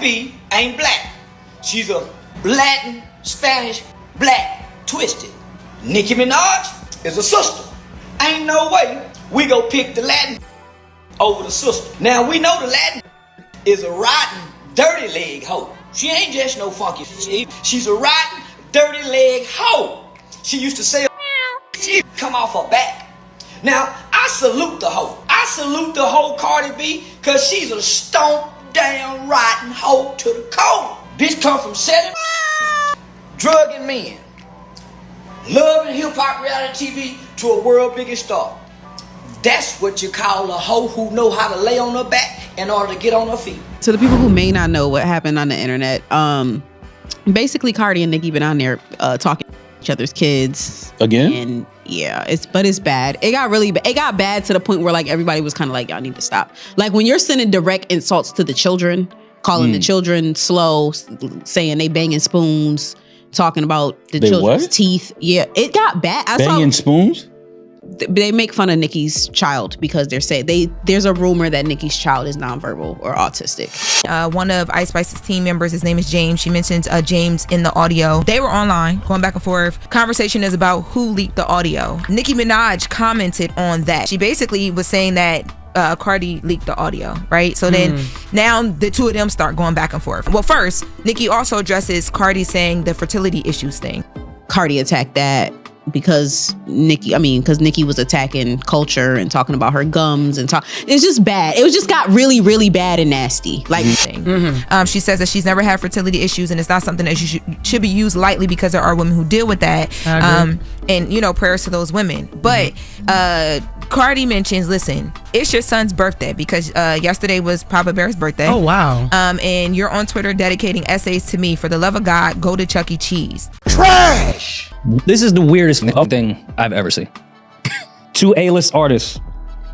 B ain't black. She's a Latin, Spanish, black, twisted. Nicki Minaj is a sister. Ain't no way we go pick the Latin over the sister. Now we know the Latin is a rotten, dirty leg hoe. She ain't just no funky shit. She's a rotten, dirty leg hoe. She used to say she come off her back. Now, I salute the hoe. I salute the hoe Cardi B, cause she's a stomp down rotten hoe to the core. Bitch come from selling drugging men, loving hip-hop reality TV to a world biggest star. That's what you call a hoe who know how to lay on her back in order to get on her feet. To the people who may not know what happened on the internet, basically Cardi and Nicki been on there talking to each other's kids again. And yeah, it's bad. It got really bad. It got bad to the point where like everybody was kind of like, y'all need to stop. Like when you're sending direct insults to the children, calling the children slow, saying they banging spoons, talking about the children's teeth. Yeah, it got bad. Banging spoons? They make fun of Nicki's child because they're saying there's a rumor that Nicki's child is nonverbal or autistic. One of Ice Spice's team members, his name is James. She mentions James in the audio. They were online going back and forth. Conversation is about who leaked the audio. Nicki Minaj commented on that. She basically was saying that Cardi leaked the audio, right? So then now the two of them start going back and forth. Well, first, Nicki also addresses Cardi saying the fertility issues thing. Cardi attacked that because Nicki was attacking culture and talking about her gums and it's just bad. It just got really, really bad and nasty. Like she says that she's never had fertility issues and it's not something that should be used lightly because there are women who deal with that. And you know, prayers to those women. But Cardi mentions, listen, it's your son's birthday because yesterday was Papa Bear's birthday. Oh wow. And you're on Twitter dedicating essays to me. For the love of God, go to Chuck E. Cheese. Trash! This is the weirdest thing I've ever seen. Two A-list artists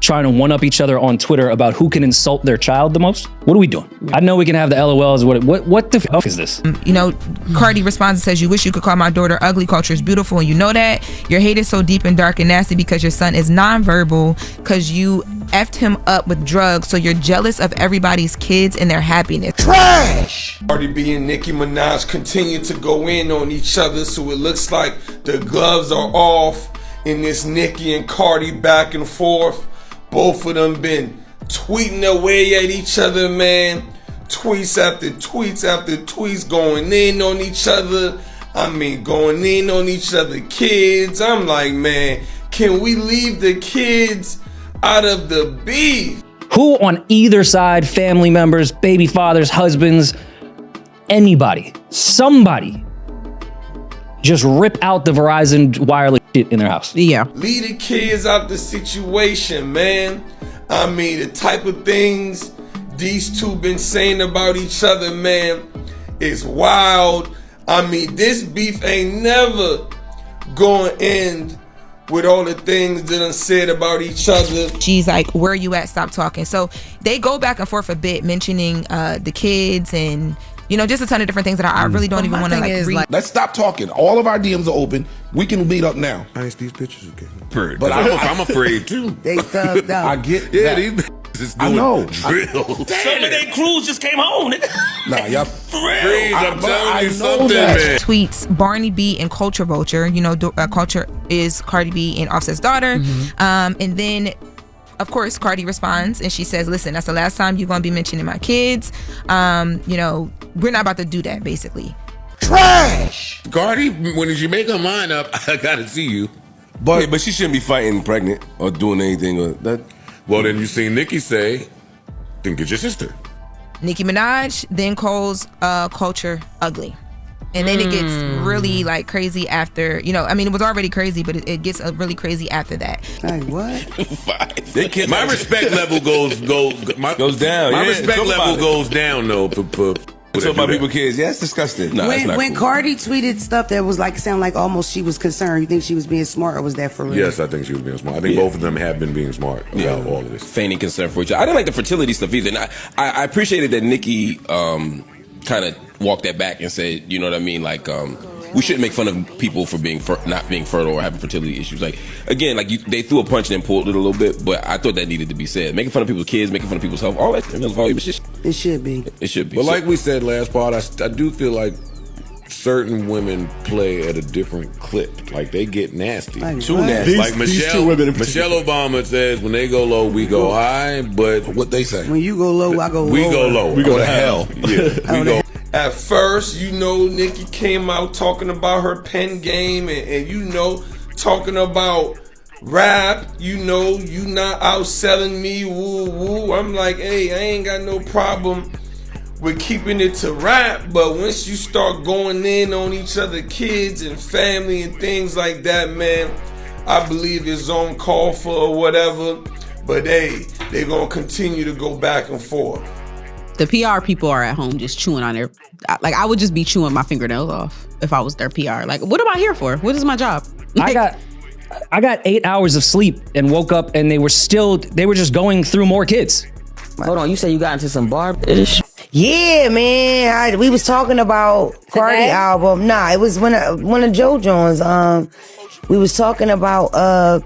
trying to one-up each other on Twitter about who can insult their child the most. What are we doing? I know we can have the LOLs. What the fuck is this? You know, Cardi responds and says, you wish you could call my daughter ugly. Culture is beautiful and you know that. Your hate is so deep and dark and nasty because your son is nonverbal because you effed him up with drugs, so you're jealous of everybody's kids and their happiness. Trash! Cardi B and Nicki Minaj continue to go in on each other, so it looks like the gloves are off in this Nicki and Cardi back and forth. Both of them been tweeting away at each other, man. Tweets after tweets after tweets, going in on each other. I mean, going in on each other kids. I'm like, man, can we leave the kids out of the beef? Who on either side, family members, baby fathers, husbands, anybody, somebody, just rip out the Verizon wireless shit in their house. Yeah. Leave the kids out the situation, man. I mean, the type of things these two been saying about each other, man, is wild. I mean, this beef ain't never gonna end with all the things that done said about each other. She's like, where are you at? Stop talking. So they go back and forth a bit, mentioning the kids and, you know, just a ton of different things that I really don't even want to like read. Let's stop talking. All of our DMs are open. We can meet up now. I ain't these pictures again. But I'm afraid too. They thugged out. I get that. These I know. Drill. Some of their crews just came home. Nah, y'all. Freeze, I'm telling you something, that. man. Tweets Barney B and Culture Vulture. You know, Culture is Cardi B and Offset's daughter. And then, of course, Cardi responds and she says, listen, that's the last time you're going to be mentioning my kids. You know, we're not about to do that, basically. Trash! Cardi, when she make her mind up, I gotta see you. But she shouldn't be fighting pregnant or doing anything or that. Well, then you see Nicki say, then get your sister. Nicki Minaj then calls Culture ugly. And then it gets really like crazy after, you know, I mean, it was already crazy, but it gets really crazy after that. Hey, what? My respect level goes down. My respect level goes down though. Talk about people kids. Yeah, it's disgusting. Nah, when Cardi tweeted stuff that was like, sound like almost she was concerned, you think she was being smart or was that for real? Yes, I think she was being smart. I think both of them have been being smart about all of this. Feigning concern for each other. I didn't like the fertility stuff either. And I appreciated that Nicki kind of walked that back and said, you know what I mean? Like, we shouldn't make fun of people for being not being fertile or having fertility issues. Like, again, like they threw a punch and then pulled it a little bit, but I thought that needed to be said. Making fun of people's kids, making fun of people's health, all that was just It should be. It should be. But like we said last part, I do feel like certain women play at a different clip. Like they get nasty. Too nasty. Like Michelle Obama says, when they go low, we go high. But what they say? When you go low, I go low. We go low. We go to hell. Yeah, we go. At first, you know, Nicki came out talking about her pen game and you know, talking about rap, you know, you not outselling me, woo woo. I'm like, hey, I ain't got no problem with keeping it to rap, but once you start going in on each other kids and family and things like that, man, I believe it's on call for or whatever. But hey, they're gonna continue to go back and forth. The PR people are at home just chewing on their, like I would just be chewing my fingernails off if I was their PR. Like, what am I here for? What is my job? Like, I got 8 hours of sleep and woke up and they were just going through more kids. Hold on, you said you got into some Barb-ish? Yeah, man. We was talking about Cardi album. Nah, it was one of Joe Jones. We was talking about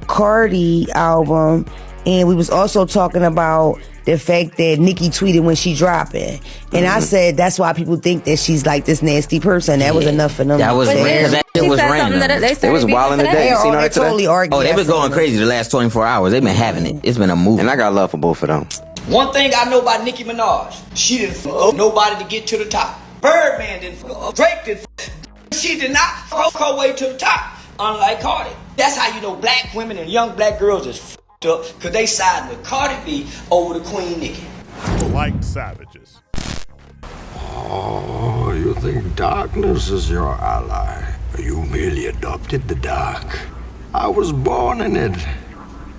Cardi album, and we was also talking about the fact that Nicki tweeted when she dropped it. And I said that's why people think that she's like this nasty person. That was enough for them. That was random. That shit was random. It was wild in the day. They totally argued. Oh, they've been going crazy the last 24 hours. They've been having it. It's been a move. And I got love for both of them. One thing I know about Nicki Minaj, she didn't fuck nobody to get to the top. Birdman didn't fuck. Drake didn't fuck. She did not fuck her way to the top, unlike Cardi. That's how you know black women and young black girls is fucked up, because they side with Cardi B over the Queen Nicki. Like savages. Oh, you think darkness is your ally? You merely adopted the dark. I was born in it,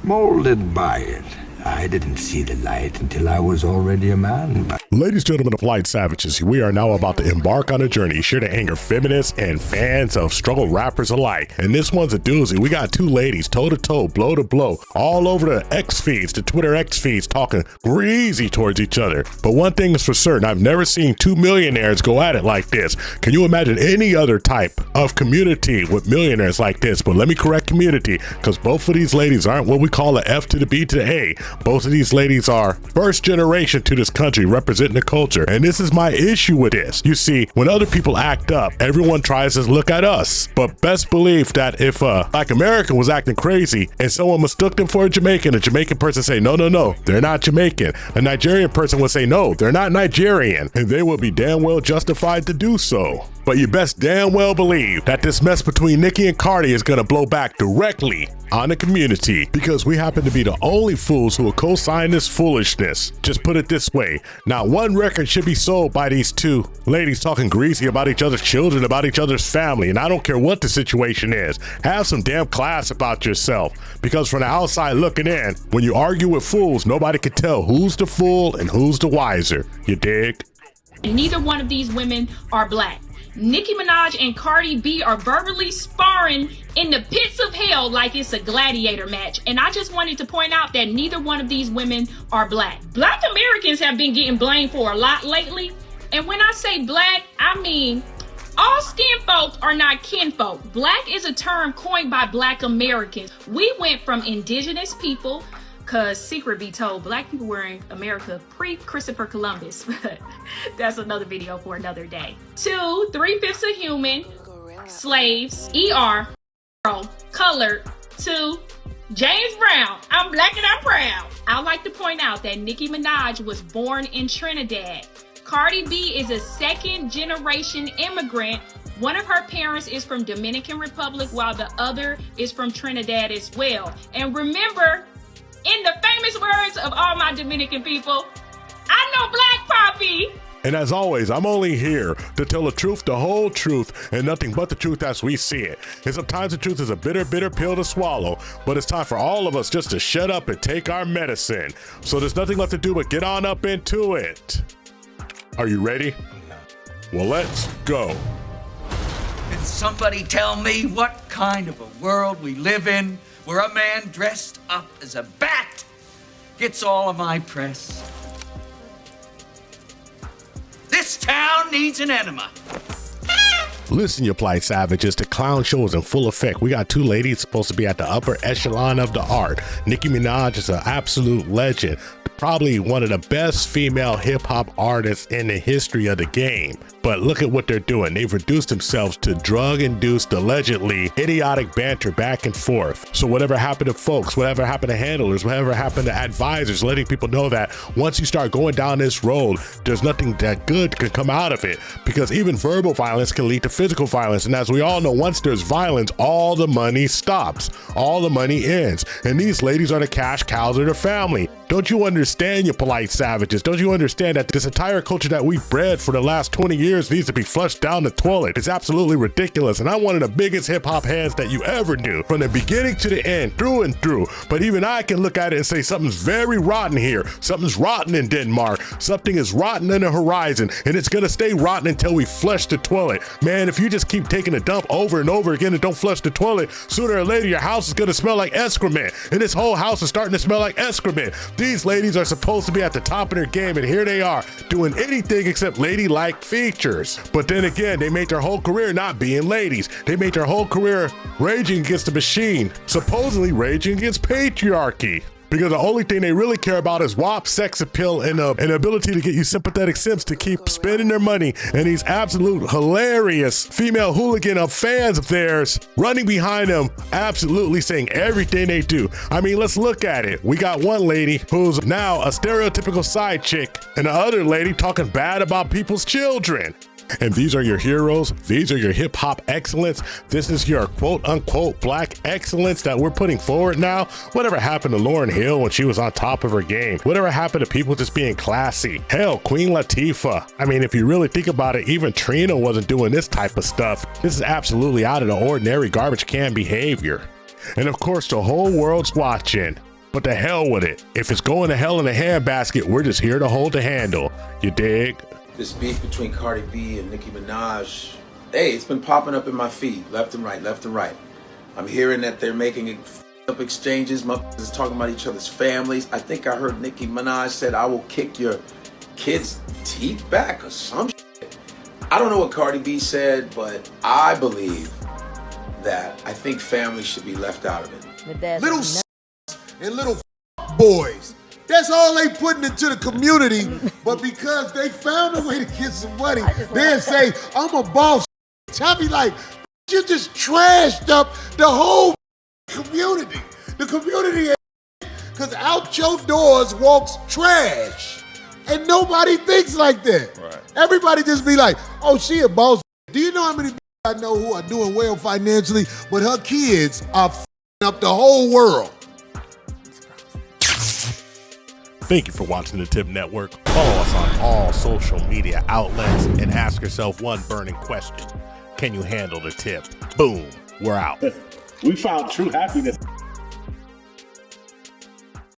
molded by it. I didn't see the light until I was already a man. Ladies and gentlemen of Light Savages, we are now about to embark on a journey sure to anger feminists and fans of struggle rappers alike. And this one's a doozy. We got two ladies toe to toe, blow to blow, all over the X feeds, the Twitter X feeds, talking greasy towards each other. But one thing is for certain, I've never seen two millionaires go at it like this. Can you imagine any other type of community with millionaires like this? But let me correct community, because both of these ladies aren't what we call the F to the B to the A. Both of these ladies are first generation to this country, representing the culture. And this is my issue with this. You see, when other people act up, everyone tries to look at us. But best believe that if a Black American was acting crazy and someone mistook them for a Jamaican person say, no, they're not Jamaican. A Nigerian person would say, no, they're not Nigerian. And they will be damn well justified to do so. But you best damn well believe that this mess between Nicki and Cardi is gonna blow back directly on the community, because we happen to be the only fools who will co-sign this foolishness. Just put it this way, not one record should be sold by these two ladies talking greasy about each other's children, about each other's family, and I don't care what the situation is. Have some damn class about yourself, because from the outside looking in, when you argue with fools, nobody can tell who's the fool and who's the wiser. You dig? Neither one of these women are black. Nicki Minaj and Cardi B are verbally sparring in the pits of hell like it's a gladiator match. And I just wanted to point out that neither one of these women are black. Black Americans have been getting blamed for a lot lately. And when I say black, I mean all skin folk are not kinfolk. Black is a term coined by Black Americans. We went from indigenous people, because secret be told, black people were in America pre-Christopher Columbus. But that's another video for another day. 2 3/5 of human, slaves, ER, colored, 2 James Brown, I'm black and I'm proud. I'd like to point out that Nicki Minaj was born in Trinidad. Cardi B is a second generation immigrant. One of her parents is from Dominican Republic while the other is from Trinidad as well. And remember, in the famous words of all my Dominican people, I know Black Poppy. And as always, I'm only here to tell the truth, the whole truth, and nothing but the truth as we see it. And sometimes the truth is a bitter, bitter pill to swallow, but it's time for all of us just to shut up and take our medicine. So there's nothing left to do but get on up into it. Are you ready? Well, let's go. Can somebody tell me what kind of a world we live in, where a man dressed up as a bat gets all of my press? This town needs an enema. Listen, you polite savages, the clown show is in full effect. We got two ladies supposed to be at the upper echelon of the art. Nicki Minaj is an absolute legend. Probably one of the best female hip-hop artists in the history of the game. But look at what they're doing. They've reduced themselves to drug-induced, allegedly idiotic banter back and forth. So whatever happened to folks, whatever happened to handlers, whatever happened to advisors, letting people know that once you start going down this road, there's nothing that good can come out of it, because even verbal violence can lead to physical violence. And as we all know, once there's violence, all the money stops, all the money ends. And these ladies are the cash cows of their family. Don't you understand, you polite savages? Don't you understand that this entire culture that we've bred for the last 20 years needs to be flushed down the toilet? It's absolutely ridiculous. And I'm one of the biggest hip hop heads that you ever knew, from the beginning to the end, through and through. But even I can look at it and say something's very rotten here. Something's rotten in Denmark. Something is rotten in the horizon, and it's gonna stay rotten until we flush the toilet. Man, if you just keep taking a dump over and over again and don't flush the toilet, sooner or later your house is gonna smell like excrement. And this whole house is starting to smell like excrement. These ladies are supposed to be at the top of their game, and here they are doing anything except ladylike features. But then again, they made their whole career not being ladies. They made their whole career raging against the machine, supposedly raging against patriarchy. Because the only thing they really care about is WAP, sex appeal, and an ability to get you sympathetic simps to keep spending their money. And these absolute hilarious female hooligan of fans of theirs running behind them, absolutely saying everything they do. I mean, let's look at it. We got one lady who's now a stereotypical side chick, and the other lady talking bad about people's children. And these are your heroes. These are your hip hop excellence. This is your quote unquote black excellence that we're putting forward now. Whatever happened to Lauryn Hill when she was on top of her game? Whatever happened to people just being classy? Hell, Queen Latifah. I mean, if you really think about it, even Trina wasn't doing this type of stuff. This is absolutely out of the ordinary garbage can behavior. And of course, the whole world's watching. But the hell with it. If it's going to hell in a handbasket, we're just here to hold the handle. You dig? This beef between Cardi B and Nicki Minaj, hey, it's been popping up in my feed, left and right, left and right. I'm hearing that they're making up exchanges, motherfuckers talking about each other's families. I think I heard Nicki Minaj said, I will kick your kid's teeth back or some shit. I don't know what Cardi B said, but I believe that I think family should be left out of it. Little and little boys. That's all they putting into the community, but because they found a way to get some money, they'll say, I'm a boss. I'll be like, you just trashed up the whole community. The community, because out your doors walks trash. And nobody thinks like that. Right. Everybody just be like, oh, she a boss. Do you know how many people I know who are doing well financially, but her kids are f***ing up the whole world? Thank you for watching the Tip Network. Follow us on all social media outlets and ask yourself one burning question. Can you handle the tip? Boom, we're out. We found true happiness.